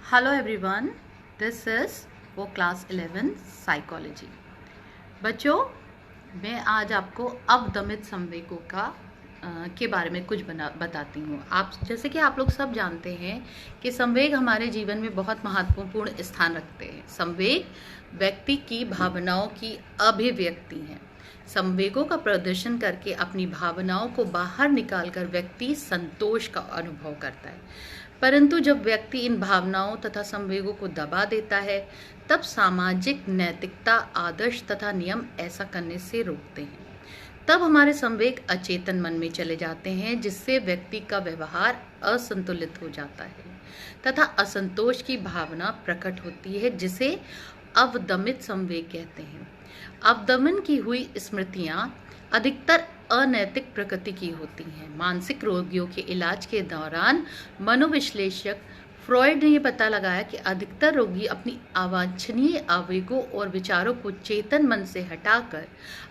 Hello everyone, this is वो class 11 psychology. बच्चों, मैं आज आपको अवदमित संवेगों के बारे में कुछ बताती हूँ। आप जैसे कि आप लोग सब जानते हैं कि संवेग हमारे जीवन में बहुत महत्वपूर्ण स्थान रखते हैं। संवेग व्यक्ति की भावनाओं की अभिव्यक्ति है। संवेगों का प्रदर्शन करके अपनी भावनाओं को बाहर निकालकर व्यक्ति संतोष का अनुभव करता है। परंतु जब व्यक्ति इन भावनाओं तथा संवेगों को दबा देता है, तब सामाजिक नैतिकता, आदर्श तथा नियम ऐसा करने से रोकते हैं। तब हमारे संवेग अचेतन मन में चले जाते हैं, जिससे व्यक्ति का व्यवहार असंतुलित हो जाता है तथा असंतोष की भावना प्रकट होती है, जिसे अवदमित संवेग कहते हैं। अवदमन की हुई स्मृतियां अधिकतर अनैतिक प्रकृति की होती हैं। मानसिक रोगियों के इलाज के दौरान मनोविश्लेषक फ्रॉयड ने यह पता लगाया कि अधिकतर रोगी अपनी अवांछनीय आवेगों और विचारों को चेतन मन से हटाकर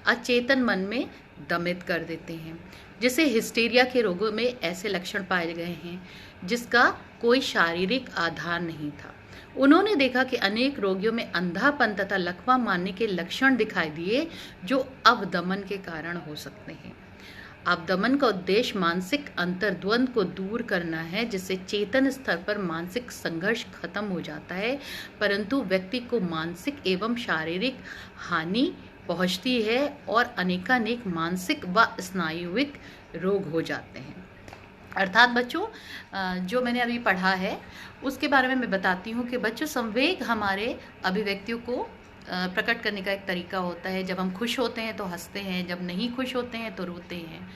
अचेतन मन में दमित कर देते हैं, जिसे हिस्टीरिया के रोगों में ऐसे लक्षण पाए गए हैं जिसका कोई शारीरिक आधार नहीं था। उन्होंने देखा कि अनेक रोगियों में अंधापन तथा लकवा मारने के लक्षण दिखाई दिए, जो अवदमन के कारण हो सकते हैं। अवदमन का उद्देश्य मानसिक अंतर्द्वंद को दूर करना है, जिससे चेतन स्तर पर मानसिक संघर्ष खत्म हो जाता है, परंतु व्यक्ति को मानसिक एवं शारीरिक हानि पहुंचती है और अनेकानेक मानसिक व स्नायुविक रोग हो जाते हैं। अर्थात बच्चों, जो मैंने अभी पढ़ा है उसके बारे में मैं बताती हूँ कि बच्चों, संवेग हमारे अभिव्यक्तियों को प्रकट करने का एक तरीका होता है। जब हम खुश होते हैं तो हंसते हैं, जब नहीं खुश होते हैं तो रोते हैं,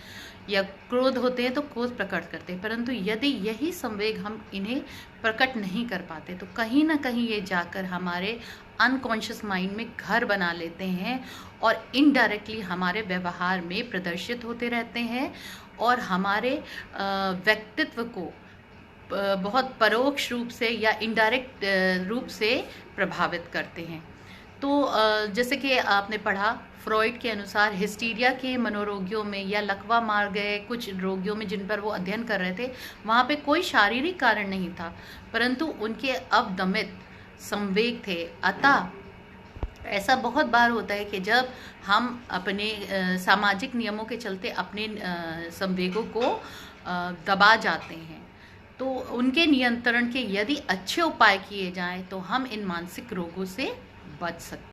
या क्रोध होते हैं तो क्रोध प्रकट करते हैं। परंतु यदि यही संवेग हम इन्हें प्रकट नहीं कर पाते तो कहीं ना कहीं ये जाकर हमारे अनकॉन्शियस माइंड में घर बना लेते हैं और इनडायरेक्टली हमारे व्यवहार में प्रदर्शित होते रहते हैं और हमारे व्यक्तित्व को बहुत परोक्ष रूप से या इनडायरेक्ट रूप से प्रभावित करते हैं। तो जैसे कि आपने पढ़ा, फ्रॉइड के अनुसार हिस्टीरिया के मनोरोगियों में या लकवा मार गए कुछ रोगियों में जिन पर वो अध्ययन कर रहे थे, वहाँ पे कोई शारीरिक कारण नहीं था, परंतु उनके अवदमित संवेग थे। अतः ऐसा बहुत बार होता है कि जब हम अपने सामाजिक नियमों के चलते अपने संवेगों को दबा जाते हैं, तो उनके नियंत्रण के यदि अच्छे उपाय किए जाएं तो हम इन मानसिक रोगों से बच सकते हैं।